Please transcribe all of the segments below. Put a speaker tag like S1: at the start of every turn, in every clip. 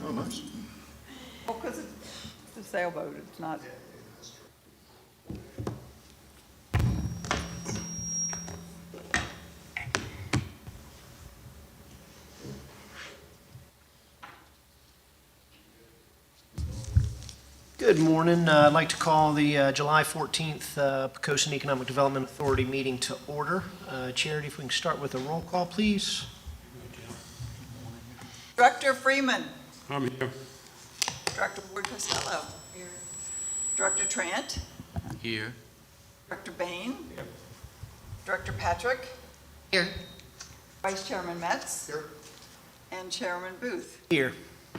S1: Oh, nice.
S2: Well, because it's a sailboat, it's not.
S3: Good morning. I'd like to call the July 14th Poquoson Economic Development Authority meeting to order. Charity, if we can start with a roll call, please.
S2: Director Freeman.
S4: I'm here.
S2: Director Ward Costello. Here. Director Trant.
S4: Here.
S2: Director Bain. Here. Director Patrick.
S5: Here.
S2: Vice Chairman Metz. Here. And Chairman Booth.
S3: Here.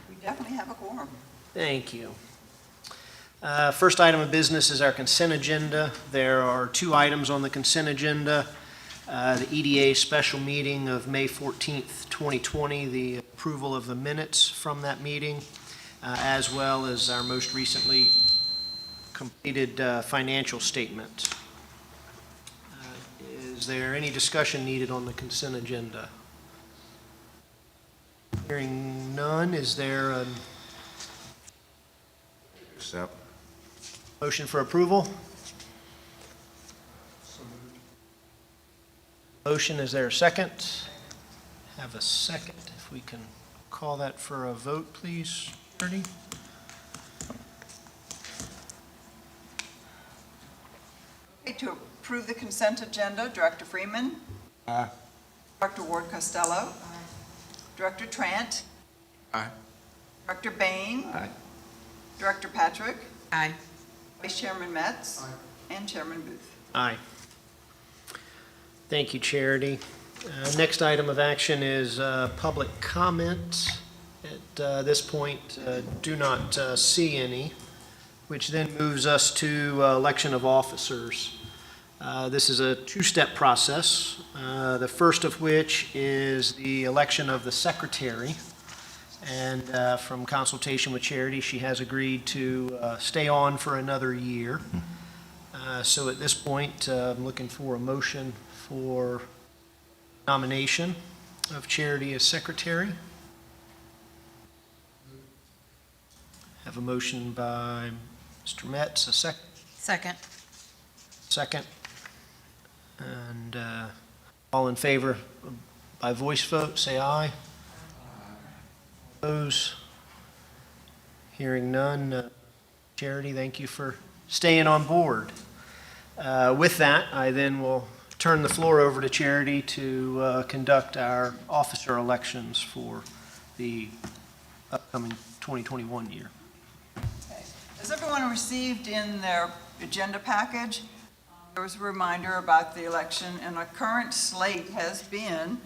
S2: We definitely have a quorum.
S3: Thank you. First item of business is our consent agenda. There are two items on the consent agenda. The EDA special meeting of May 14th, 2020, the approval of the minutes from that meeting, as well as our most recently completed financial statement. Is there any discussion needed on the consent agenda? Hearing none, is there a
S1: Accept.
S3: motion for approval? Motion, is there a second? Have a second. If we can call that for a vote, please, Ernie?
S2: Okay, to approve the consent agenda, Director Freeman.
S4: Aye.
S2: Director Ward Costello. Director Trant.
S4: Aye.
S2: Director Bain.
S4: Aye.
S2: Director Patrick.
S5: Aye.
S2: Vice Chairman Metz. And Chairman Booth.
S3: Aye. Thank you, Charity. Next item of action is public comment. At this point, do not see any, which then moves us to election of officers. This is a two-step process, the first of which is the election of the secretary. And from consultation with Charity, she has agreed to stay on for another year. So at this point, I'm looking for a motion for nomination of Charity as secretary. Have a motion by Mr. Metz, a second.
S5: Second.
S3: And all in favor by voice vote, say aye. Opposed? Hearing none. Charity, thank you for staying on board. With that, I then will turn the floor over to Charity to conduct our officer elections for the upcoming 2021 year.
S2: Okay. As everyone received in their agenda package, there was a reminder about the election, and our current slate has been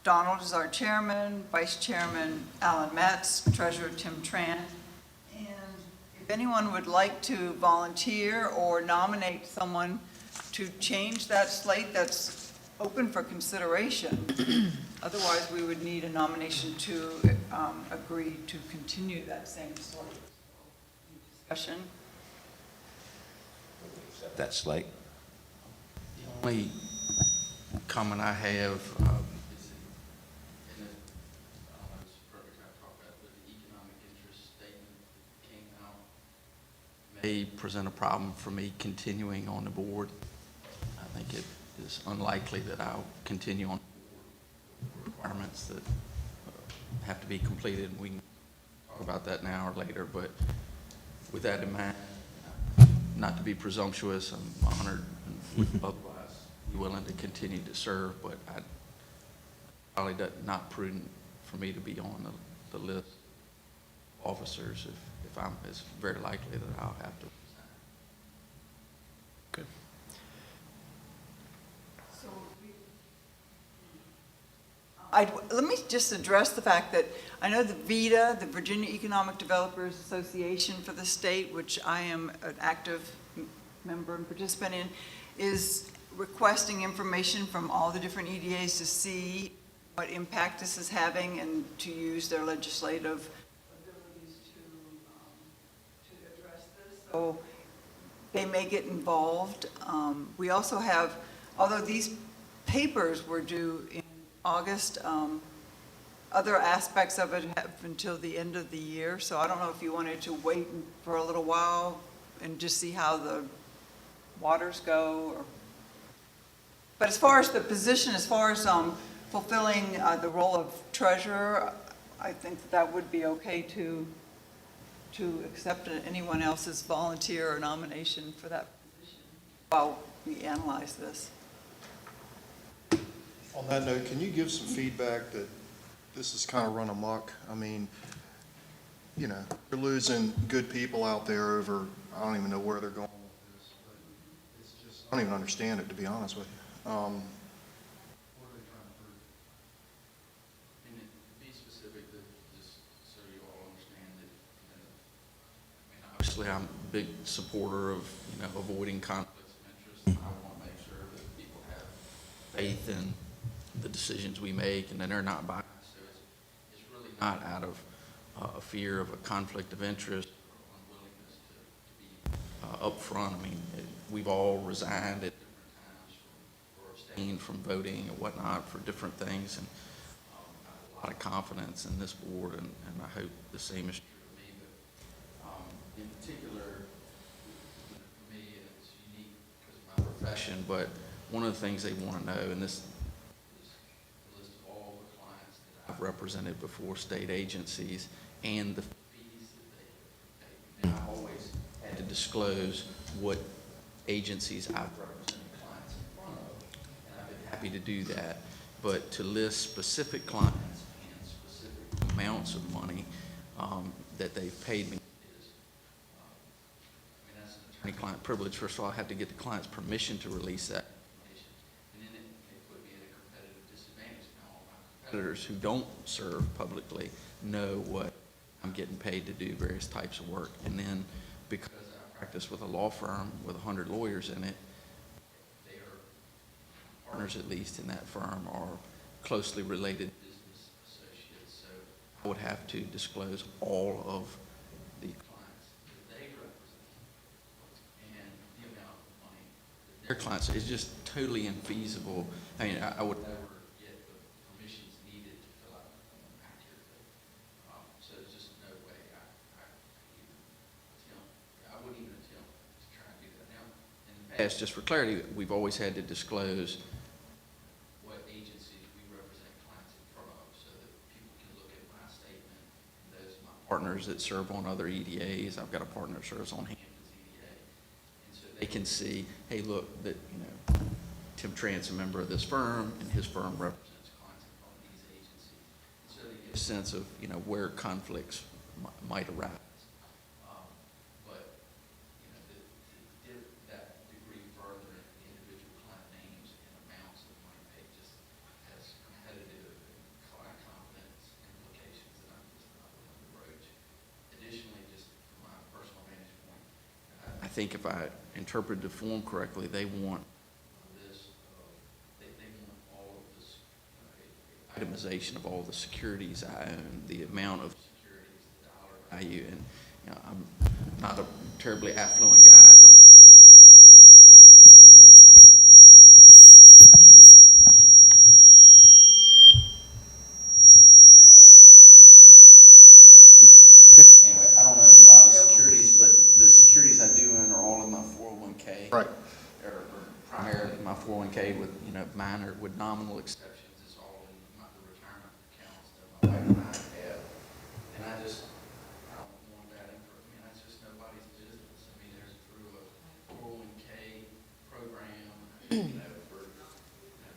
S2: Donald is our chairman, vice chairman Alan Metz, treasurer Tim Tran. And if anyone would like to volunteer or nominate someone to change that slate, that's open for consideration. Otherwise, we would need a nomination to agree to continue that same slate. Discussion?
S1: That slate.
S4: The only comment I have is in the, I don't know if it's perfect I talk about, but the economic interest statement that came out may present a problem for me continuing on the board. I think it is unlikely that I'll continue on requirements that have to be completed. We can talk about that now or later, but with that in mind, not to be presumptuous, I'm honored and otherwise be willing to continue to serve, but I probably not prudent for me to be on the list of officers if I'm, it's very likely that I'll have to resign.
S3: Good.
S2: So let me just address the fact that I know the VEDA, the Virginia Economic Developers Association for the state, which I am an active member and participant in, is requesting information from all the different EDAs to see what impact this is having and to use their legislative abilities to address this. So they may get involved. We also have, although these papers were due in August, other aspects of it have until the end of the year, so I don't know if you wanted to wait for a little while and just see how the waters go, or. But as far as the position, as far as fulfilling the role of treasurer, I think that would be okay to accept anyone else's volunteer or nomination for that position while we analyze this.
S1: On that note, can you give some feedback that this is kind of run amok? I mean, you know, you're losing good people out there over, I don't even know where they're going with this, but it's just, I don't even understand it, to be honest with you.
S4: What are they trying to prove? And to be specific, that just so you all understand that, I mean, obviously, I'm a big supporter of, avoiding conflicts of interest. I want to make sure that people have faith in the decisions we make and that they're not biased. So it's really not out of a fear of a conflict of interest or unwillingness to be upfront. I mean, we've all resigned at different times or abstained from voting and whatnot for different things, and I have a lot of confidence in this board, and I hope the same is true of me. But in particular, for me, it's unique because of my profession, but one of the things they want to know, and this is a list of all the clients that I've represented before state agencies and the fees that they pay. And I always had to disclose what agencies I've represented clients in front of, and I've been happy to do that. But to list specific clients and specific amounts of money that they've paid me is, I mean, that's an attorney-client privilege. First of all, I have to get the client's permission to release that information, and then it put me at a competitive disadvantage. Now, all my competitors who don't serve publicly know what I'm getting paid to do various types of work. And then because I practice with a law firm with 100 lawyers in it, they are partners, at least in that firm, are closely related business associates. So I would have to disclose all of the clients that they represent and the amount of money that their clients. It's just totally infeasible. I mean, I would never get the permissions needed to fill out the form accurately. So there's just no way I wouldn't even attempt to try and do that. Now, in the past, just for clarity, we've always had to disclose what agencies we represent clients in front of so that people can look at my statement. Those are my partners that serve on other EDAs. I've got a partner that serves on Hampton's EDA. And so they can see, hey, look, that, Tim Trant's a member of this firm, and his firm represents clients in front of these agencies. And so they get a sense of, where conflicts might arise. But, to give that degree further into the individual client names and amounts that might pay just has competitive and client confidence implications that I'm just not willing to broach. Additionally, just from my personal vantage point, I think if I interpret the form correctly, they want they want all of this itemization of all the securities I own, the amount of securities, the dollar value, and I'm not a terribly affluent guy. I don't.
S1: Sorry. Sure.
S4: Anyway, I don't own a lot of securities, but the securities I do own are all in my 401k.
S1: Right.
S4: Or primarily my 401k with, minor, with nominal exceptions, is all in the retirement accounts that my wife and I have. And I don't want that information. That's just nobody's business. I mean, there's through a 401k program, for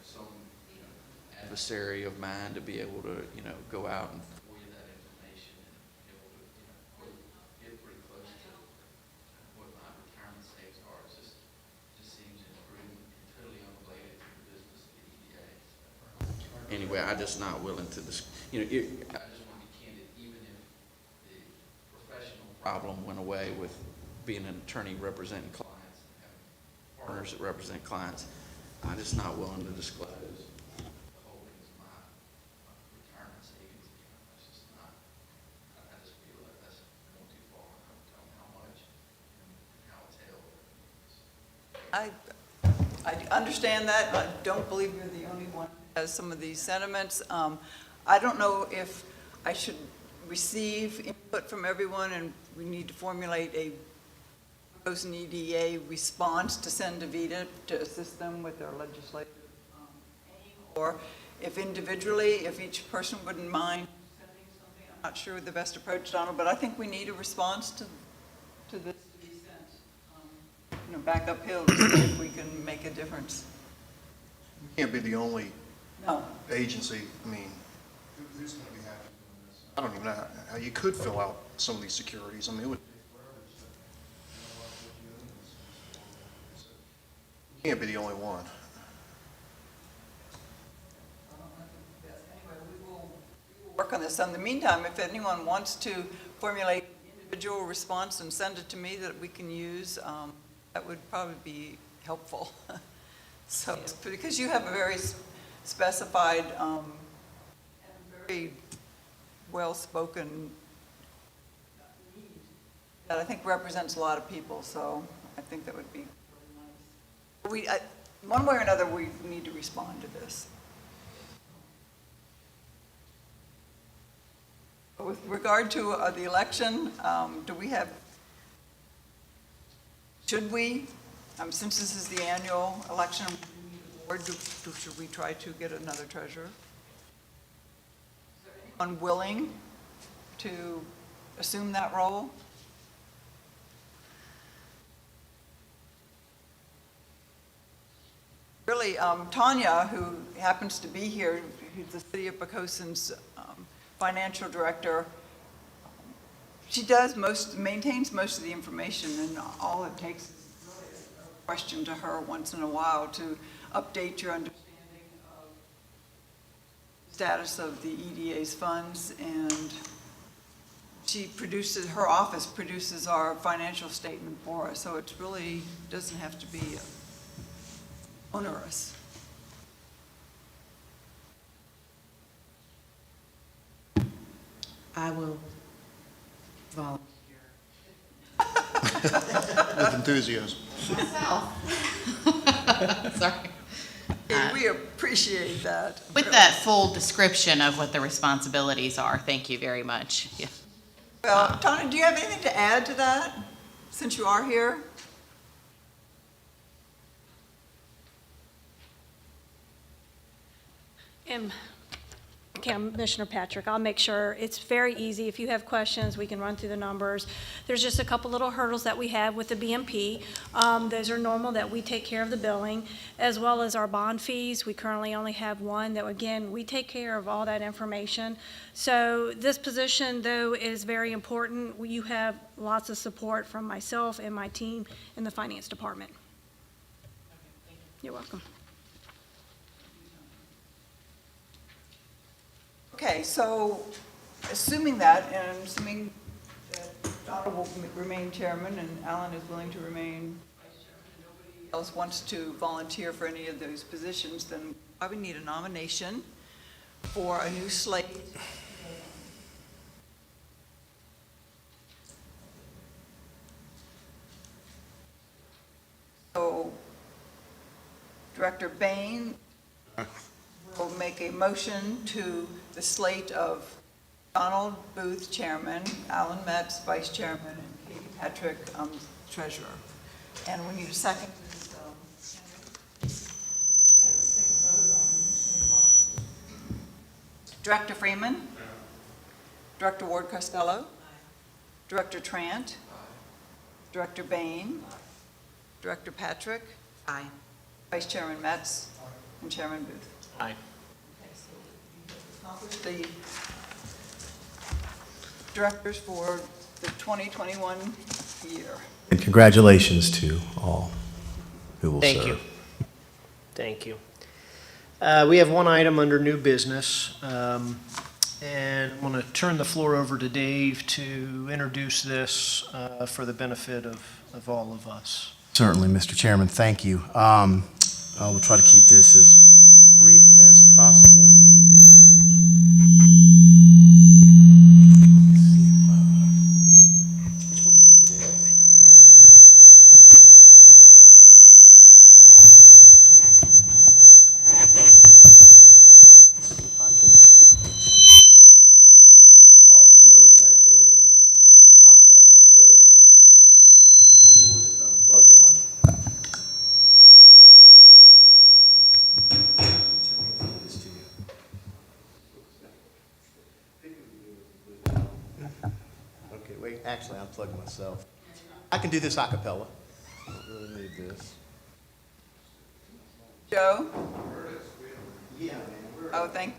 S4: some, adversary of mine to be able to, go out and FOIA that information and be able to, get pretty close to what my retirement saves are. It just seems imprudent and totally unrelated to the business of the EDA. Anyway, I'm just not willing to, I just want to be candid, even if the professional problem went away with being an attorney representing clients and having partners that represent clients, I'm just not willing to disclose the holdings of my retirement savings account. That's just not, I just feel like that's going too far. I don't tell them how much and how it's held.
S2: I understand that. I don't believe you're the only one who has some of these sentiments. I don't know if I should receive input from everyone, and we need to formulate a Poquoson EDA response to send to VEDA to assist them with their legislative aim, or if individually, if each person wouldn't mind sending something. I'm not sure the best approach, Donald, but I think we need a response to this to be sent, back uphill to see if we can make a difference.
S1: We can't be the only
S2: No.
S1: agency, I mean, who's going to be happy doing this? I don't even know how you could fill out some of these securities. I mean, it would take forever. You can't be the only one.
S2: Anyway, we will work on this. In the meantime, if anyone wants to formulate an individual response and send it to me that we can use, that would probably be helpful. So, because you have a very specified and very well-spoken need that I think represents a lot of people, so I think that would be really nice. One way or another, we need to respond to this. With regard to the election, do we have, should we, since this is the annual election, or should we try to get another treasurer? Is there anyone willing to assume that role? Really, Tanya, who happens to be here, who's the City of Poquoson's financial director, she maintains most of the information, and all it takes is really a question to her once in a while to update your understanding of the status of the EDA's funds, and her office produces our financial statement for us, so it really doesn't have to be onerous.
S5: I will volunteer.
S1: With enthusiasm.
S5: Sorry.
S2: We appreciate that.
S5: With that full description of what the responsibilities are, thank you very much. Yeah.
S2: Well, Tony, do you have anything to add to that, since you are here?
S6: Commissioner Patrick, I'll make sure it's very easy. If you have questions, we can run through the numbers. There's just a couple little hurdles that we have with the BMP. Those are normal, that we take care of the billing, as well as our bond fees. We currently only have one that, again, we take care of all that information. So this position, though, is very important. You have lots of support from myself and my team in the finance department. You're welcome.
S2: Okay, so assuming that, and assuming that Donald will remain chairman and Alan is willing to remain vice chairman, and nobody else wants to volunteer for any of those positions, then I would need a nomination for a new slate. So Director Bain will make a motion to the slate of Donald Booth, chairman, Alan Metz, vice chairman, and Katie Patrick, treasurer. And we need a second to this. Director Freeman? Director Ward Costello? Director Trant? Director Bain? Director Patrick?
S5: Aye.
S2: Vice Chairman Metz? And Chairman Booth?
S3: Aye.
S2: The directors for the 2021 year.
S7: And congratulations to all who will serve.
S3: Thank you. Thank you. We have one item under new business, and I'm going to turn the floor over to Dave to introduce this for the benefit of all of us.
S7: Certainly, Mr. Chairman, thank you. I will try to keep this as brief as possible. wait, actually, I unplugged myself. I can do this a cappella. I don't really need this.
S2: Joe?
S7: Yeah, man.
S2: Oh, thank,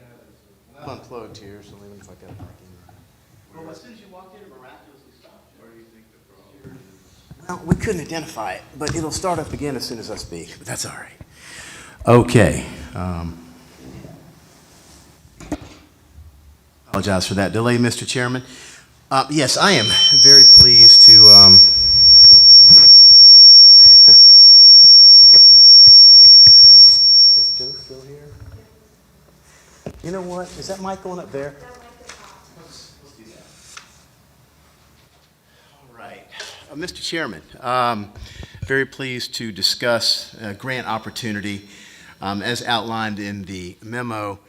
S7: I'm unplugged here, so let me if I get back in. Well, as soon as you walked in, it miraculously stopped. Where do you think the problem is? Well, we couldn't identify it, but it'll start up again as soon as I speak, but that's all right. Okay. Apologize for that delay, Mr. Chairman. Yes, I am very pleased to, Is Joe still here? You know what? Is that mic going up there? Let's do that. All right. Mr. Chairman, very pleased to discuss a grant opportunity as outlined in the memo.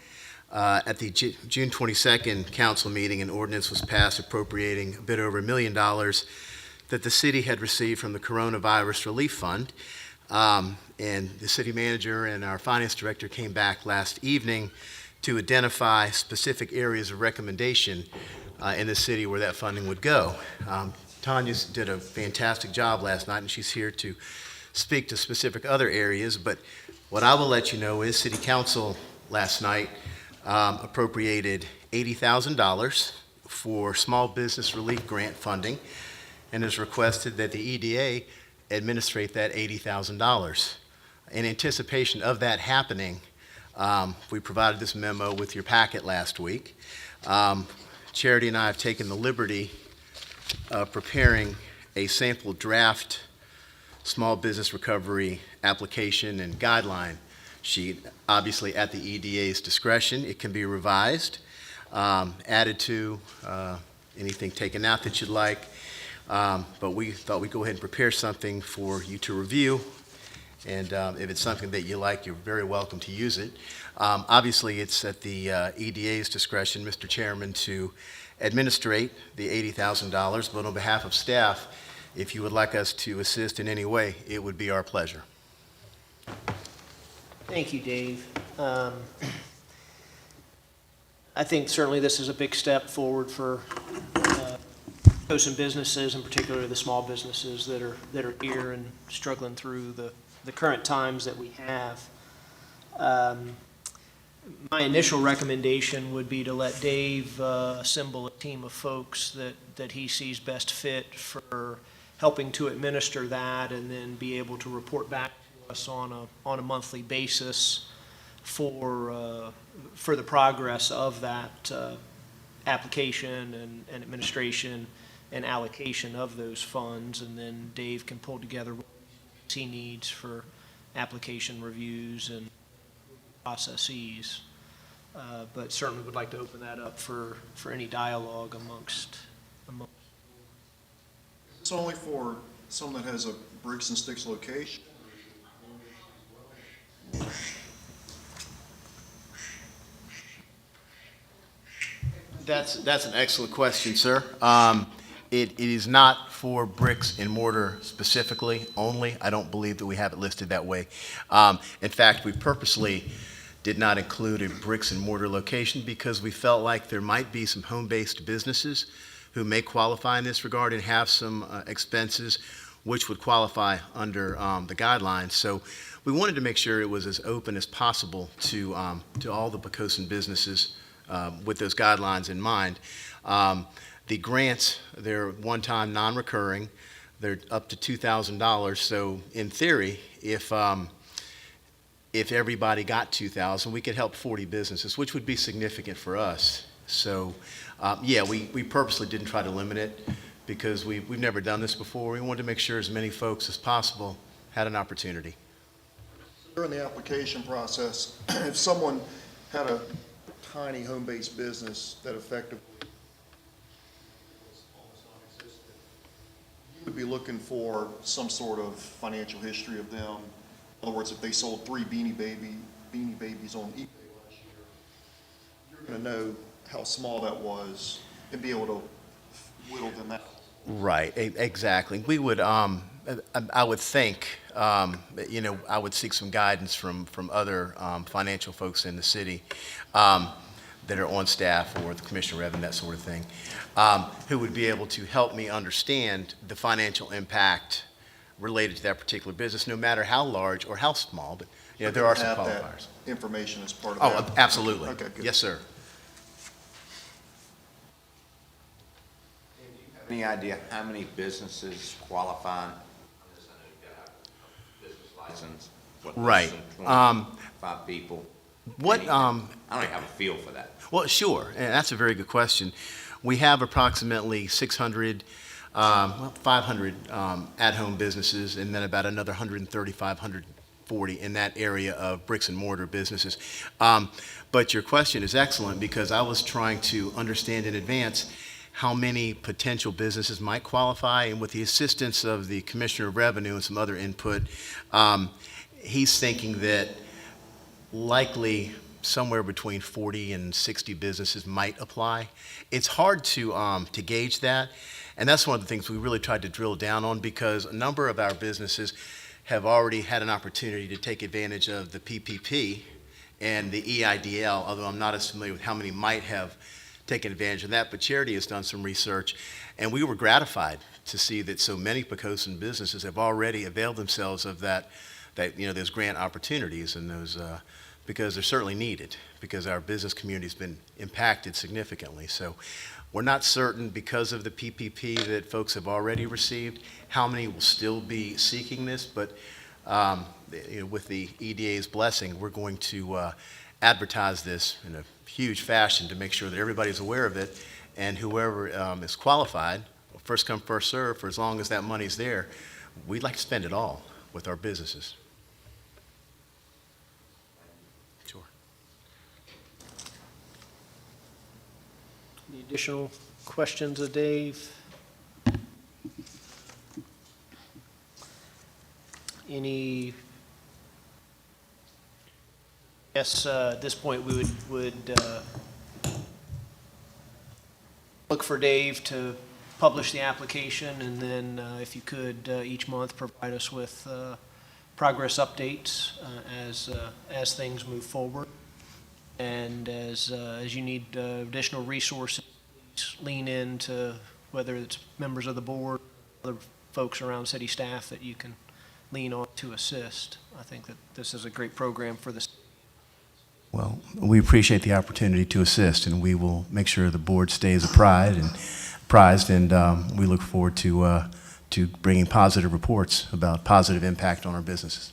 S7: At the June 22nd council meeting, an ordinance was passed appropriating a bit over $1 million that the city had received from the Coronavirus Relief Fund. And the city manager and our finance director came back last evening to identify specific areas of recommendation in the city where that funding would go. Tanya did a fantastic job last night, and she's here to speak to specific other areas. But what I will let you know is City Council last night appropriated $80,000 for small business relief grant funding, and has requested that the EDA administrate that $80,000. In anticipation of that happening, we provided this memo with your packet last week. Charity and I have taken the liberty of preparing a sample draft small business recovery application and guideline sheet. Obviously, at the EDA's discretion, it can be revised, added to, anything taken out that you'd like. But we thought we'd go ahead and prepare something for you to review. And if it's something that you like, you're very welcome to use it. Obviously, it's at the EDA's discretion, Mr. Chairman, to administrate the $80,000. But on behalf of staff, if you would like us to assist in any way, it would be our pleasure.
S3: Thank you, Dave. I think certainly this is a big step forward for Poquoson businesses, in particular the small businesses that are here and struggling through the current times that we have. My initial recommendation would be to let Dave assemble a team of folks that he sees best fit for helping to administer that, and then be able to report back to us on a monthly basis for the progress of that application and administration and allocation of those funds. And then Dave can pull together what he needs for application reviews and processes. But certainly would like to open that up for any dialogue amongst.
S1: It's only for someone that has a bricks and sticks location.
S7: That's an excellent question, sir. It is not for bricks and mortar specifically only. I don't believe that we have it listed that way. In fact, we purposely did not include a bricks and mortar location because we felt like there might be some home-based businesses who may qualify in this regard and have some expenses which would qualify under the guidelines. So we wanted to make sure it was as open as possible to all the Poquoson businesses with those guidelines in mind. The grants, they're one-time, non-recurring. They're up to $2,000. So in theory, if everybody got $2,000, we could help 40 businesses, which would be significant for us. So, yeah, we purposely didn't try to limit it because we've never done this before. We wanted to make sure as many folks as possible had an opportunity.
S1: During the application process, if someone had a tiny home-based business that effectively you would be looking for some sort of financial history of them. In other words, if they sold 3 Beanie Babies on eBay last year, you're going to know how small that was and be able to whittle them out.
S7: Right, exactly. We would, I would think, I would seek some guidance from other financial folks in the city. that are on staff or the Commissioner of Revenue, that sort of thing, who would be able to help me understand the financial impact related to that particular business, no matter how large or how small, but, you know, there are some
S1: Have that
S7: qualifiers.
S1: information as part of
S7: Oh,
S1: that?
S7: absolutely.
S1: Okay, good.
S7: Yes, sir.
S8: Any idea how many businesses qualify? I know you gotta have a business license. What, less
S7: Right.
S8: than 25 people?
S7: What,
S8: Anything? I don't even have a feel for that.
S7: Well, sure, and that's a very good question. We have approximately 600, 500 at-home businesses, and then about another 135, 140 in that area of bricks and mortar businesses. But your question is excellent, because I was trying to understand in advance how many potential businesses might qualify, and with the assistance of the Commissioner of Revenue and some other input, he's thinking that likely somewhere between 40 and 60 businesses might apply. It's hard to gauge that, and that's one of the things we really tried to drill down on, because a number of our businesses have already had an opportunity to take advantage of the PPP and the EIDL, although I'm not as familiar with how many might have taken advantage of that, but Charity has done some research, and we were gratified to see that so many Poquoson businesses have already availed themselves of that, you know, those grant opportunities, and those, because they're certainly needed, because our business community's been impacted significantly. So we're not certain, because of the PPP that folks have already received, how many will still be seeking this, but you know, with the EDA's blessing, we're going to advertise this in a huge fashion to make sure that everybody's aware of it, and whoever is qualified, first come, first serve, for as long as that money's there, we'd like to spend it all with our businesses. Sure.
S3: Any additional questions of Dave? Any? Yes, at this point, we would look for Dave to publish the application, and then if you could, each month, provide us with progress updates as things move forward. And as you need additional resources, please lean into whether it's members of the board, other folks around city staff that you can lean on to assist. I think that this is a great program for the city.
S7: Well, we appreciate the opportunity to assist, and we will make sure the board stays apprised, and we look forward to bringing positive reports about positive impact on our businesses.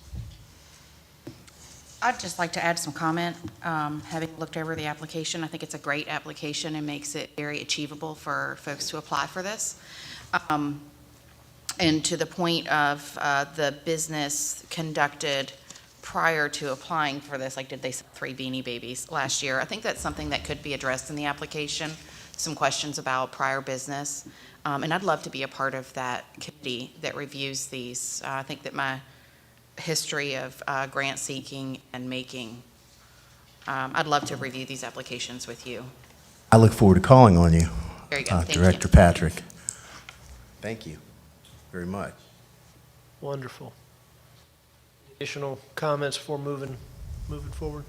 S5: I'd just like to add some comment. Having looked over the application, I think it's a great application and makes it very achievable for folks to apply for this. And to the point of the business conducted prior to applying for this, like did they sell 3 Beanie Babies last year? I think that's something that could be addressed in the application, some questions about prior business. And I'd love to be a part of that committee that reviews these. I think that my history of grant seeking and making, I'd love to review these applications with you.
S7: I look forward to calling on you,
S5: Very good, thank you.
S7: Director Patrick. Thank you very much.
S3: Wonderful. Additional comments before moving forward?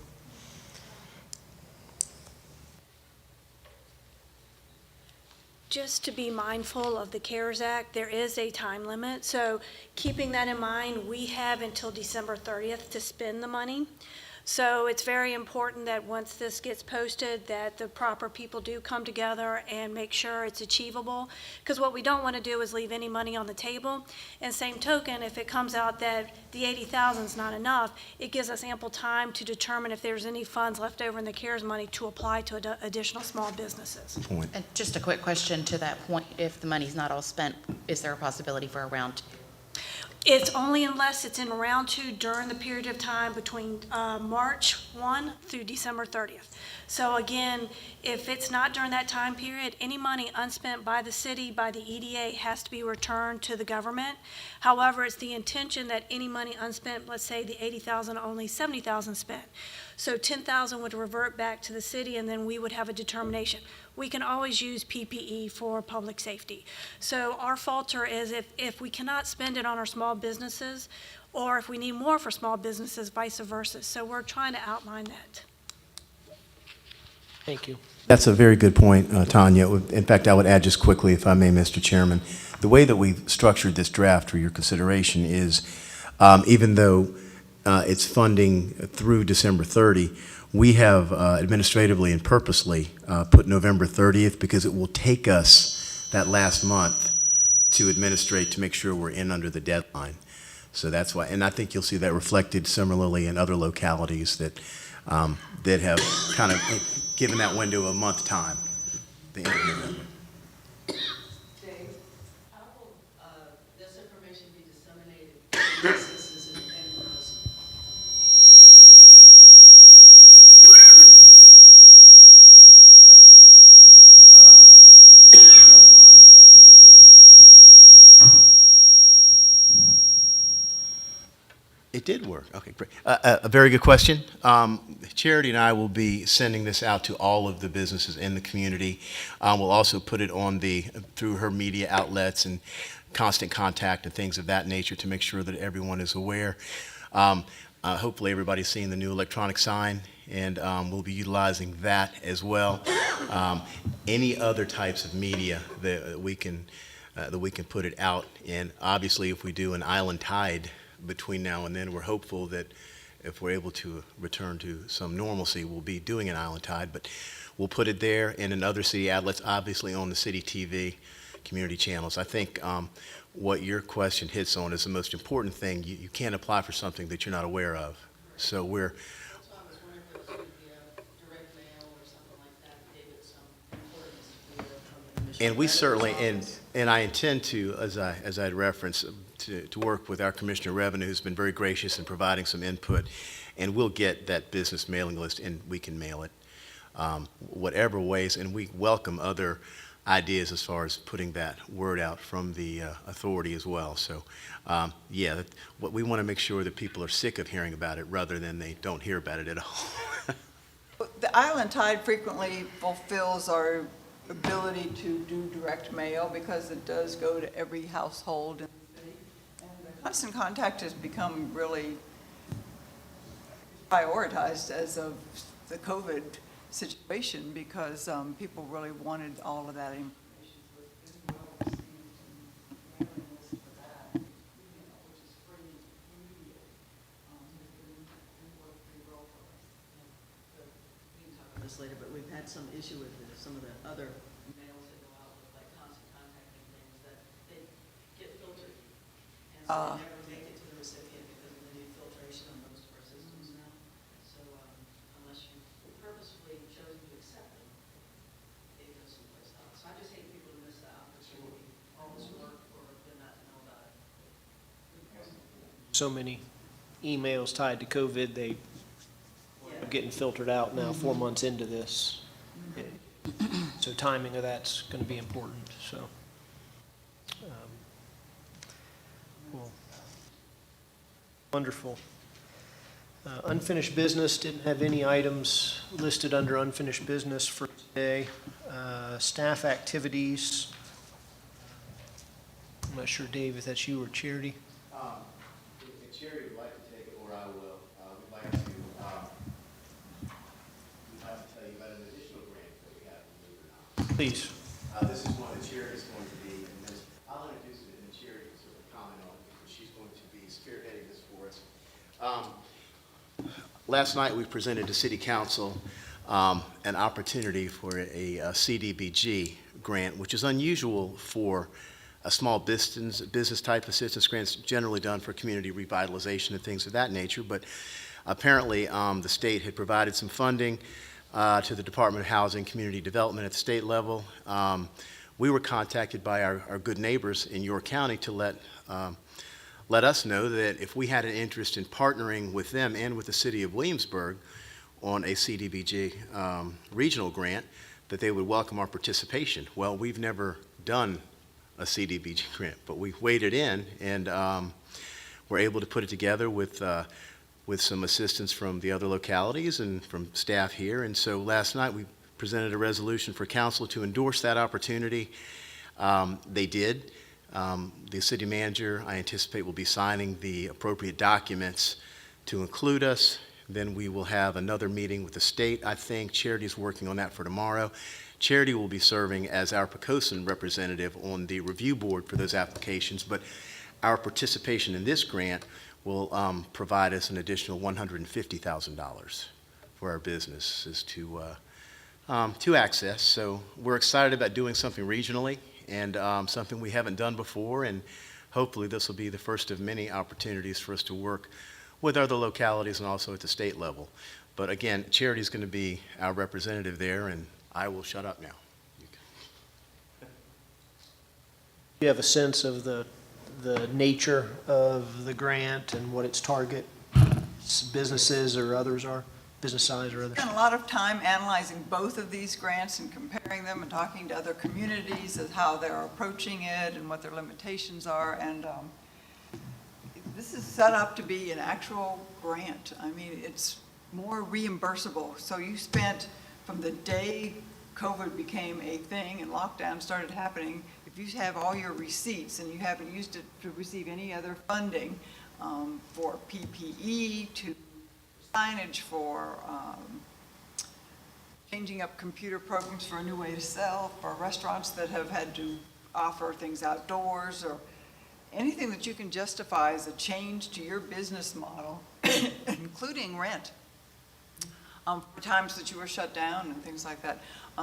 S6: Just to be mindful of the CARES Act, there is a time limit. So keeping that in mind, we have until December 30th to spend the money. So it's very important that once this gets posted, that the proper people do come together and make sure it's achievable. Because what we don't want to do is leave any money on the table. And same token, if it comes out that the $80,000 is not enough, it gives us ample time to determine if there's any funds left over in the CARES money to apply to additional small businesses.
S7: Point.
S5: And just a quick question to that point, if the money's not all spent, is there a possibility for a round two?
S6: It's only unless it's in round 2 during the period of time between March 1 through December 30th. So again, if it's not during that time period, any money unspent by the city, by the EDA, has to be returned to the government. However, it's the intention that any money unspent, let's say the 80,000, only 70,000 spent. So 10,000 would revert back to the city, and then we would have a determination. We can always use PPE for public safety. So our falter is if we cannot spend it on our small businesses, or if we need more for small businesses, vice versa. So we're trying to outline that.
S3: Thank you.
S7: That's a very good point, Tanya. In fact, I would add just quickly, if I may, Mr. Chairman, the way that we've structured this draft for your consideration is, even though it's funding through December 30, we have administratively and purposely put November 30th because it will take us that last month to administrate to make sure we're in under the deadline. So that's why, and I think you'll see that reflected similarly in other localities that that have kind of given that window of a month time. The end of November.
S9: Dave, how will this information be disseminated to businesses in Poquoson?
S7: It did work. Okay, great. A very good question. Charity and I will be sending this out to all of the businesses in the community. We'll also put it on through her media outlets and constant contact and things of that nature to make sure that everyone is aware. Hopefully everybody's seen the new electronic sign, and we'll be utilizing that as well. Any other types of media that we can put it out in. Obviously, if we do an Island Tide between now and then, we're hopeful that if we're able to return to some normalcy, we'll be doing an Island Tide, but we'll put it there and in other city outlets, obviously on the city TV, community channels. I think what your question hits on is the most important thing. You can't apply for something that you're not aware of. So we're,
S9: That's why I was wondering if it was going to be a direct mail or something like that, that gave it some importance to the commission.
S7: and we certainly, and I intend to, as I'd referenced, to work with our Commissioner of Revenue, who's been very gracious in providing some input, and we'll get that business mailing list, and we can mail it whatever ways, and we welcome other ideas as far as putting that word out from the authority as well. So, yeah, what we want to make sure that people are sick of hearing about it rather than they don't hear about it at all.
S2: The Island Tide frequently fulfills our ability to do direct mail because it does go to every household in the city. And the constant contact has become really prioritized as of the COVID situation because people really wanted all of that information. So it's been well received and mailing list for that, which is free media, has been worked pretty well for us.
S9: We can talk about this later, but we've had some issue with some of the other mails that go out with like constant contacting things that they get filtered. And so they never make it to the recipient because of the new filtration on most of our systems now. So unless you purposefully chosen to accept them, it goes someplace else. So I just hate people to miss the opportunity, all this work for them not to know about it.
S3: So many emails tied to COVID, they are getting filtered out now 4 months into this. So timing of that's going to be important, so. Well, wonderful. Unfinished business, didn't have any items listed under unfinished business for today. Staff activities. I'm not sure, Dave, if that's you or Charity.
S7: If Charity would like to take it, or I will, we'd like to tell you about an additional grant that we have, believe it or not.
S3: Please.
S7: This is one that Charity is going to be, and then I'll introduce it, and then Charity can sort of comment on it, because she's going to be spearheading this for us. Last night, we presented to City Council an opportunity for a CDBG grant, which is unusual for a small business type assistance grants, generally done for community revitalization and things of that nature. But apparently, the state had provided some funding to the Department of Housing and Community Development at the state level. We were contacted by our good neighbors in York County to let us know that if we had an interest in partnering with them and with the city of Williamsburg on a CDBG regional grant, that they would welcome our participation. Well, we've never done a CDBG grant, but we waded in and were able to put it together with some assistance from the other localities and from staff here. And so last night we presented a resolution for council to endorse that opportunity. They did. The city manager, I anticipate, will be signing the appropriate documents to include us. Then we will have another meeting with the state. I think Charity's working on that for tomorrow. Charity will be serving as our Poquoson representative on the review board for those applications, but our participation in this grant will provide us an additional $150,000 for our businesses to access. So we're excited about doing something regionally and something we haven't done before, and hopefully this will be the first of many opportunities for us to work with other localities and also at the state level. But again, Charity is going to be our representative there, and I will shut up now.
S3: You have a sense of the nature of the grant and what its target businesses or others are, business size or others?
S2: Spent a lot of time analyzing both of these grants and comparing them and talking to other communities as how they're approaching it and what their limitations are. And this is set up to be an actual grant. I mean, it's more reimbursable. So you spent, from the day COVID became a thing and lockdown started happening, if you have all your receipts and you haven't used it to receive any other funding for PPE, to signage, for changing up computer programs for a new way to sell, for restaurants that have had to offer things outdoors, or anything that you can justify as a change to your business model, including rent, for times that you were shut down and things like that.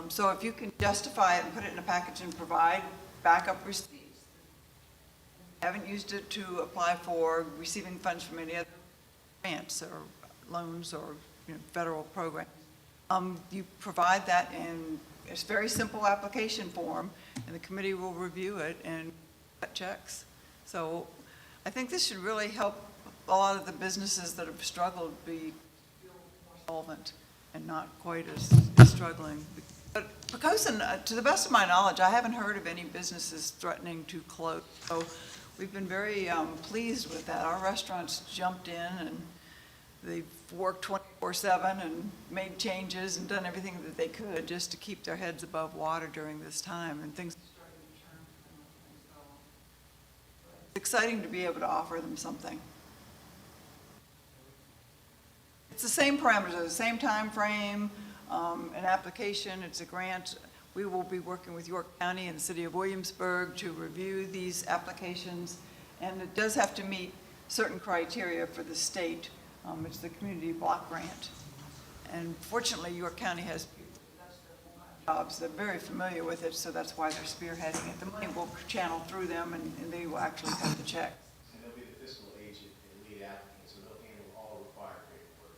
S2: So if you can justify it and put it in a package and provide backup receipts, haven't used it to apply for receiving funds from any other grants or loans or federal programs, you provide that in a very simple application form, and the committee will review it and cut checks. So I think this should really help a lot of the businesses that have struggled be more solvent and not quite as struggling. But Poquoson, to the best of my knowledge, I haven't heard of any businesses threatening to close. So we've been very pleased with that. Our restaurants jumped in and they've worked 24/7 and made changes and done everything that they could just to keep their heads above water during this time, and things are starting to turn. So it's exciting to be able to offer them something. It's the same parameters, the same time frame, an application, it's a grant. We will be working with York County and the City of Williamsburg to review these applications, and it does have to meet certain criteria for the state. It's the community block grant. And fortunately, York County has people that does their full-time jobs. They're very familiar with it, so that's why they're spearheading it. The money will channel through them, and they will actually cut the check.
S7: And they'll be the fiscal agent and lead applicant, so they'll handle all required paperwork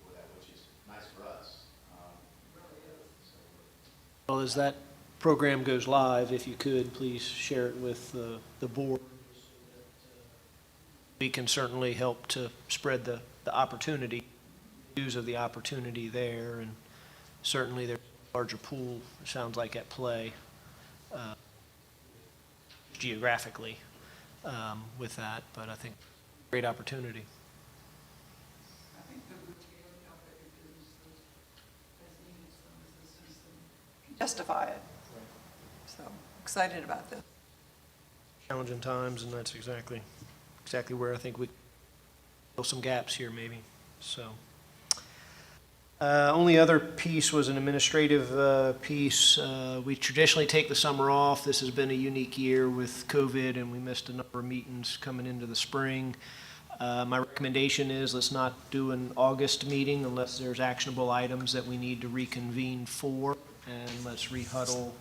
S7: for that, which is nice for us.
S3: Well, as that program goes live, if you could, please share it with the board. We can certainly help to spread the opportunity, news of the opportunity there, and certainly there's a larger pool, it sounds like, at play geographically with that, but I think great opportunity.
S2: I think that would really help every business that's needed some assistance and justify it. So excited about this.
S3: Challenging times, and that's exactly where I think we fill some gaps here maybe, so. Only other piece was an administrative piece. We traditionally take the summer off. This has been a unique year with COVID, and we missed a number of meetings coming into the spring. My recommendation is let's not do an August meeting unless there's actionable items that we need to reconvene for, and let's rehuddle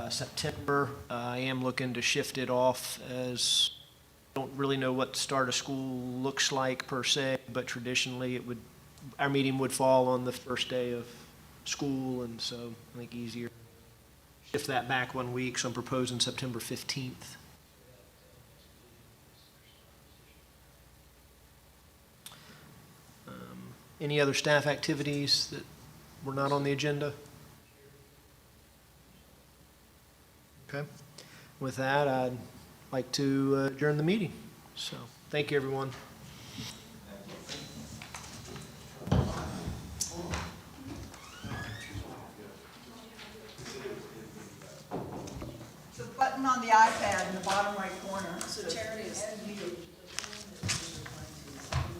S3: September. I am looking to shift it off, as don't really know what the start of school looks like per se, but traditionally our meeting would fall on the first day of school, and so I think easier to shift that back 1 week, so I'm proposing September 15th. Any other staff activities that were not on the agenda? Okay. With that, I'd like to adjourn the meeting. So, thank you, everyone.
S2: It's a button on the iPad in the bottom right corner. So Charity is